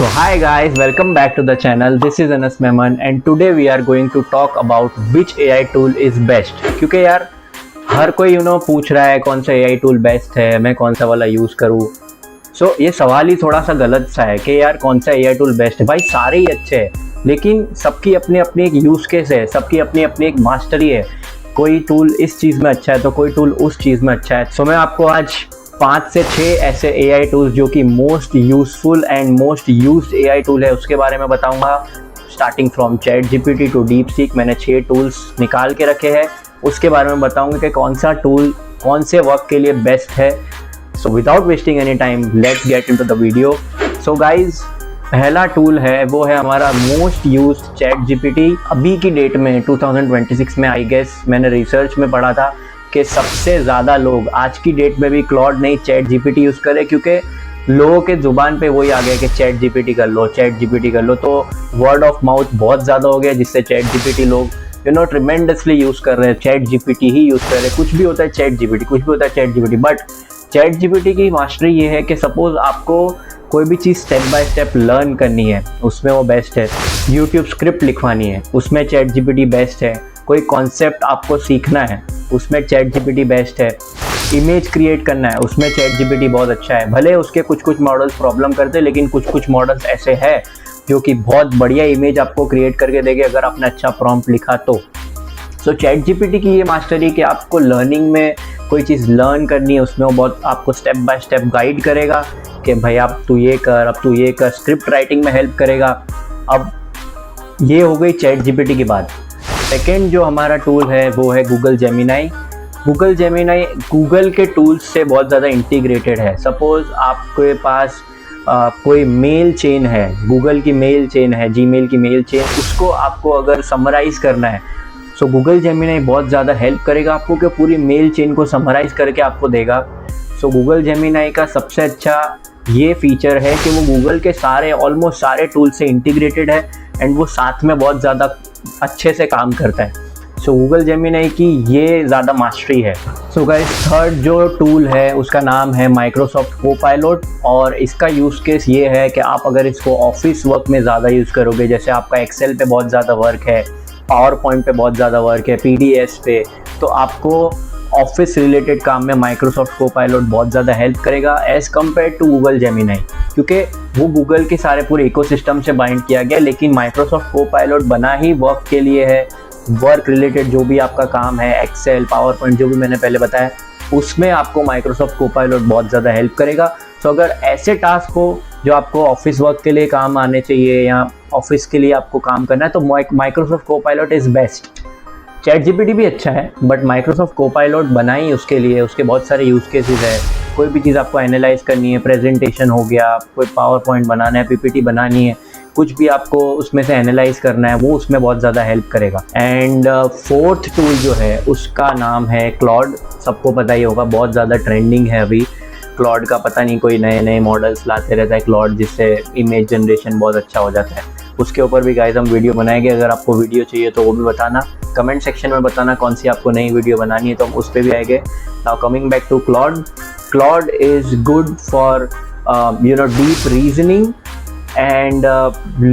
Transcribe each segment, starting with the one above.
So hi guys, welcome back to the channel. This is Anas Mehman and today we are going to talk about which AI tool is best. क्योंकि यार हर कोई पूछ रहा है कौन सा AI tool best है, मैं कौन सा वाला यूज़ करूँ. सो ये सवाल ही थोड़ा सा गलत सा है कि यार कौन सा AI टूल बेस्ट है. भाई सारे ही अच्छे हैं, लेकिन सबकी अपनी अपनी एक यूज़ केस है, सबकी अपनी अपनी एक मास्टरी है. कोई टूल इस चीज़ में अच्छा है तो कोई टूल उस चीज़ में अच्छा है. सो मैं आपको आज 5 से 6 ऐसे AI टूल्स जो कि most useful and most used AI tool है उसके बारे में बताऊंगा. Starting from ChatGPT to DeepSeek मैंने 6 टूल्स निकाल के रखे हैं. उसके बारे में बताऊंगा कि कौन सा टूल कौन से वर्क के लिए बेस्ट है. So without wasting any time let's get into the video. So guys, पहला टूल है वो है हमारा मोस्ट यूज्ड ChatGPT. अभी की डेट में 2026 में आई गेस मैंने रिसर्च में पढ़ा था कि सबसे ज़्यादा लोग आज की डेट में भी क्लॉड नहीं ChatGPT यूज़ करें, क्योंकि लोगों के ज़ुबान पे वही आ गया कि ChatGPT कर लो, ChatGPT कर लो. तो वर्ड ऑफ माउथ बहुत ज़्यादा हो गया जिससे ChatGPT लोग ट्रिमेंडसली यूज़ कर रहे हैं. ChatGPT ही यूज़ कर रहे हैं. कुछ भी होता है ChatGPT, कुछ भी होता है ChatGPT. बट ChatGPT की मास्टरी ये है कि सपोज़ आपको कोई भी चीज़ स्टेप बाय स्टेप लर्न करनी है, उसमें वो बेस्ट है. यूट्यूब स्क्रिप्ट लिखवानी है, उसमें ChatGPT बेस्ट है. कोई कॉन्सेप्ट आपको सीखना है, उसमें ChatGPT बेस्ट है. इमेज क्रिएट करना है, उसमें ChatGPT बहुत अच्छा है. भले उसके कुछ मॉडल्स प्रॉब्लम करते हैं, लेकिन कुछ मॉडल्स ऐसे हैं जो कि बहुत बढ़िया इमेज आपको क्रिएट करके देंगे अगर आपने अच्छा प्रॉम्प्ट लिखा तो. सो ChatGPT की ये मास्टरी कि आपको लर्निंग में कोई चीज़ लर्न करनी है, उसमें वो बहुत आपको स्टेप बाय स्टेप गाइड करेगा कि भाई अब तू ये कर, अब तू ये कर. स्क्रिप्ट राइटिंग में हेल्प करेगा. अब ये हो गई ChatGPT की बात. सेकेंड जो हमारा टूल है वो है Google Gemini. Google Gemini Google के टूल्स से बहुत ज़्यादा इंटीग्रेटेड है. सपोज़ आपके पास कोई मेल चेन है, गूगल की मेल चेन है, जीमेल की मेल चेन, उसको आपको अगर समराइज़ करना है सो गूगल जेमिनाई बहुत ज़्यादा हेल्प करेगा आपको कि पूरी मेल चेन को समराइज़ करके आपको देगा. सो गूगल जेमिनाई का सबसे अच्छा ये फीचर है कि वो गूगल के ऑलमोस्ट सारे टूल से इंटीग्रेटेड है एंड वो साथ में बहुत ज़्यादा अच्छे से काम करता है. सो गूगल जेमिनाई की ये ज़्यादा मास्टरी है. सो गाइस, थर्ड जो टूल है उसका नाम है माइक्रोसॉफ्ट कोपायलट. और इसका यूज़ केस ये है कि आप अगर इसको ऑफिस वर्क में ज़्यादा यूज़ करोगे, जैसे आपका एक्सेल पे बहुत ज़्यादा वर्क है, पावर पॉइंट पे बहुत ज़्यादा वर्क है, PDS पे, तो आपको ऑफिस रिलेटेड काम में माइक्रोसॉफ्ट कोपायलट बहुत ज़्यादा हेल्प करेगा as compare to Google Gemini, क्योंकि वो गूगल के सारे पूरे इकोसिस्टम से बाइंड किया गया. लेकिन माइक्रोसॉफ्ट कोपायलट बना ही वर्क के लिए है. वर्क रिलेटेड जो भी आपका काम है, एक्सेल, पावर पॉइंट, जो भी मैंने पहले बताया, उसमें आपको माइक्रोसॉफ्ट कोपायलट बहुत ज़्यादा हेल्प करेगा. तो अगर ऐसे टास्क हो जो आपको ऑफिस वर्क के लिए काम आने चाहिए या ऑफिस के लिए आपको काम करना है, तो Microsoft Copilot is best. ChatGPT भी अच्छा है, बट माइक्रोसॉफ्ट कोपायलट बना ही उसके लिए. उसके बहुत सारे यूज़ केसेस है. कोई भी चीज़ आपको एनालाइज करनी है, प्रेजेंटेशन हो गया, कोई पावर पॉइंट बनाना है, PPT बनानी है, कुछ भी आपको उसमें से एनालाइज करना है, वो उसमें बहुत ज़्यादा हेल्प करेगा. एंड फोर्थ टूल जो है उसका नाम है क्लॉड. सबको पता ही होगा, बहुत ज़्यादा ट्रेंडिंग है अभी क्लॉड का. पता नहीं कोई नए नए मॉडल्स लाते रहता है क्लॉड, जिससे इमेज जनरेशन बहुत अच्छा हो जाता है. उसके ऊपर भी गाइस हम वीडियो बनाएंगे. अगर आपको वीडियो चाहिए तो वो भी बताना, कमेंट सेक्शन में बताना कौन सी आपको नई वीडियो बनानी है, तो हम उस पर भी आएंगे. Now coming back to Claude. Claude is good for deep reasoning and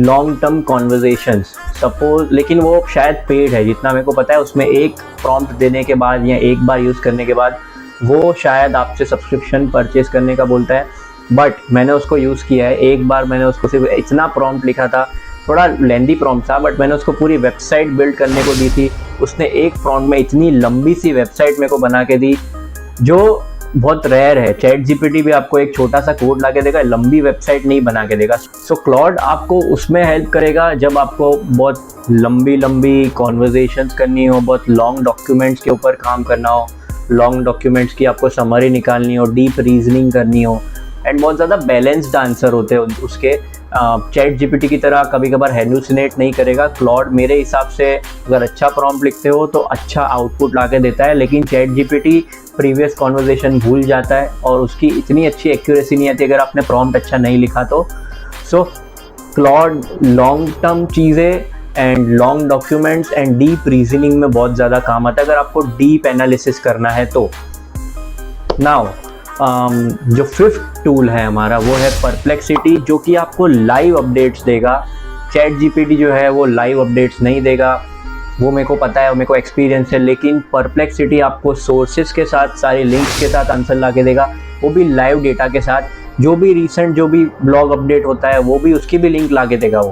long term conversations. Suppose, लेकिन वो शायद पेड है जितना मेरे को पता है. उसमें एक प्रॉम्प्ट देने के बाद या एक बार यूज़ करने के बाद वो शायद आपसे सब्सक्रिप्शन परचेज करने का बोलता है. बट मैंने उसको यूज़ किया है. एक बार मैंने उसको सिर्फ इतना प्रॉम्प्ट लिखा था, थोड़ा लेंदी प्रॉम्प्ट था, बट मैंने उसको पूरी वेबसाइट बिल्ड करने को दी थी. उसने एक प्रॉम्प्ट में इतनी लंबी सी वेबसाइट मेरे को बना के दी, जो बहुत रेयर है. ChatGPT भी आपको एक छोटा सा कोड ला के देगा, लंबी वेबसाइट नहीं बना के देगा. सो क्लॉड आपको उसमें हेल्प करेगा जब आपको बहुत लंबी कॉन्वर्जेशंस करनी हो, बहुत लॉन्ग डॉक्यूमेंट्स के ऊपर काम करना हो, लॉन्ग डॉक्यूमेंट्स की आपको समरी निकालनी हो, डीप रीजनिंग करनी हो, एंड बहुत ज़्यादा बैलेंस्ड आंसर होते हैं उसके. ChatGPT की तरह कभी कभार हेलुसिनेट नहीं करेगा. क्लॉड मेरे हिसाब से अगर अच्छा प्रॉम्प्ट लिखते हो तो अच्छा आउटपुट ला के देता है, लेकिन ChatGPT प्रीवियस कॉन्वर्जेशन भूल जाता है और उसकी इतनी अच्छी एक्यूरेसी नहीं आती अगर आपने प्रॉम्प्ट अच्छा नहीं लिखा तो. सो क्लॉड लॉन्ग टर्म चीज़ें and long documents and deep reasoning में बहुत ज़्यादा काम आता है अगर आपको डीप एनालिसिस करना है तो. नाउ जो फिफ्थ टूल है हमारा वो है परप्लेक्सिटी, जो कि आपको लाइव अपडेट्स देगा। चैट जीपीटी जो है वो लाइव अपडेट्स नहीं देगा, वो मेरे को पता है, मेरे को एक्सपीरियंस है, लेकिन परप्लेक्सिटी आपको सोर्सेज के साथ, सारे लिंक्स के साथ आंसर ला के देगा, वो भी लाइव डेटा के साथ। जो भी रिसेंट जो भी ब्लॉग अपडेट होता है वो भी उसकी भी लिंक ला के देगा वो।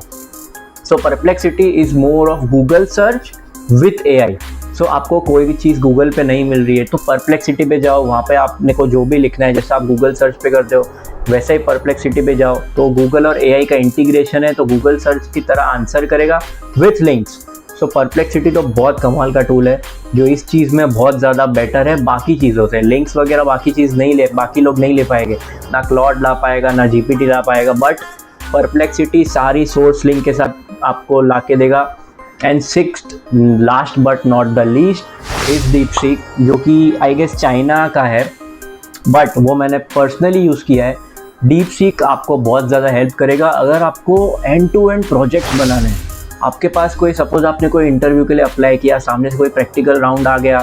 So Perplexity is more of Google search with AI. So आपको कोई भी चीज़ गूगल पे नहीं मिल रही है तो परप्लेक्सिटी पे जाओ, वहाँ पे आपने को जो भी लिखना है, जैसे आप गूगल सर्च पे करते हो वैसे ही परप्लेक्सिटी पे जाओ, तो गूगल और एआई का इंटीग्रेशन है, तो गूगल सर्च की तरह आंसर करेगा विथ लिंक्स। सो परप्लेक्सिटी तो बहुत कमाल का टूल है जो इस चीज़ में बहुत ज़्यादा बेटर है बाकी चीज़ों से। लिंक्स वगैरह बाकी लोग नहीं ले पाएंगे, ना क्लॉड ला पाएगा, ना जीपीटी ला पाएगा, बट परप्लेक्सिटी सारी सोर्स लिंक के साथ आपको ला के देगा। And sixth, last but not the least, is DeepSeek, जो कि आई गेस चाइना का है, बट वो मैंने पर्सनली यूज़ किया है। डीपसीक आपको बहुत ज़्यादा हेल्प करेगा अगर आपको एंड टू एंड प्रोजेक्ट्स बनाने हैं। आपके पास कोई, सपोज आपने कोई इंटरव्यू के लिए अप्लाई किया, सामने से कोई प्रैक्टिकल राउंड आ गया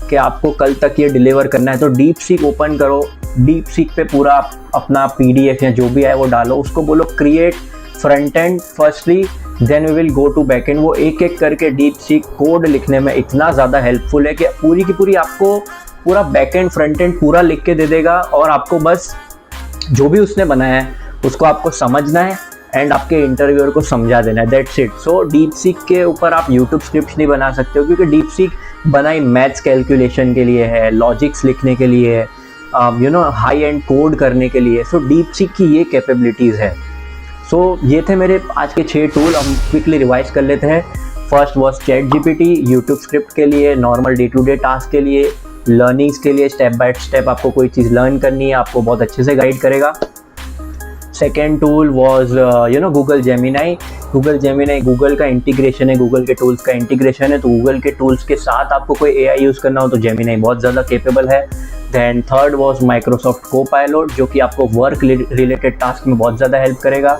कि आपको कल तक ये डिलीवर करना है, तो डीपसीक ओपन करो, डीपसीक पे पूरा अपना पीडीएफ या जो भी है वो डालो, उसको बोलो create front end firstly, then we will go to back end. वो एक एक करके डीपसीक कोड लिखने में इतना ज़्यादा हेल्पफुल है कि पूरी की पूरी आपको पूरा बैक एंड फ्रंट एंड पूरा लिख के दे देगा, और आपको बस जो भी उसने बनाया है उसको आपको समझना है एंड आपके इंटरव्यूअर को समझा देना है, दैट्स इट। सो डीपसीक के ऊपर आप यूट्यूब स्क्रिप्ट्स नहीं बना सकते हो, क्योंकि डीपसीक बनाई मैथ्स कैलकुलेशन के लिए है, लॉजिक्स लिखने के लिए है, हाई एंड कोड करने के लिए। सो डीपसीक की ये कैपेबिलिटीज़ है। सो ये थे मेरे आज के 6 टूल, हम क्विकली रिवाइज कर लेते हैं। First was chat GPT, YouTube script के लिए, normal day to day task के लिए, लर्निंग्स के लिए, स्टेप बाय स्टेप आपको कोई चीज़ लर्न करनी है आपको बहुत अच्छे से गाइड करेगा। Second tool was Google Gemini. Google Gemini Google का इंटीग्रेशन है, गूगल के टूल्स का इंटीग्रेशन है, तो गूगल के टूल्स के साथ आपको कोई एआई यूज़ करना हो तो जेमिनाई बहुत ज़्यादा केपेबल है। Then third was Microsoft Copilot, जो कि आपको वर्क रिलेटेड टास्क में बहुत ज़्यादा हेल्प करेगा।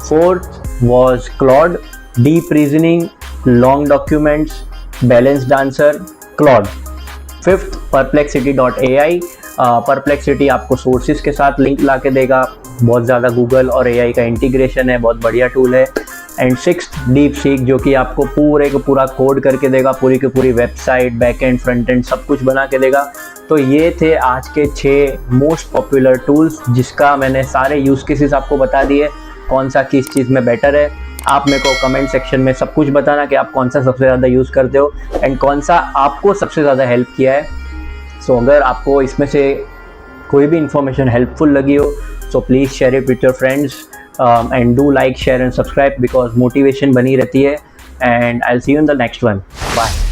Fourth was Claude, deep reasoning, long documents, balanced answer, Claude. Fifth perplexity.ai, perplexity आपको सोर्सेज के साथ लिंक ला के देगा, बहुत ज़्यादा गूगल और एआई का इंटीग्रेशन है, बहुत बढ़िया टूल है। एंड सिक्स्थ डीपसीक, जो कि आपको पूरे का पूरा कोड करके देगा, पूरी की पूरी website, back and front end सब कुछ बना के देगा। तो ये थे आज के 6 मोस्ट पॉपुलर टूल्स, जिसका मैंने सारे यूज़ केसेस आपको बता दिए, कौन सा किस चीज़ में बेटर है। आप मेरे को कमेंट सेक्शन में सब कुछ बताना कि आप कौन सा सबसे ज़्यादा यूज़ करते हो एंड कौन सा आपको सबसे ज़्यादा हेल्प किया है। सो अगर आपको इसमें से कोई भी इंफॉर्मेशन हेल्पफुल लगी हो, so please share it with your friends and do like, share and subscribe, because motivation बनी रहती है। And I will see you in the next one. Bye.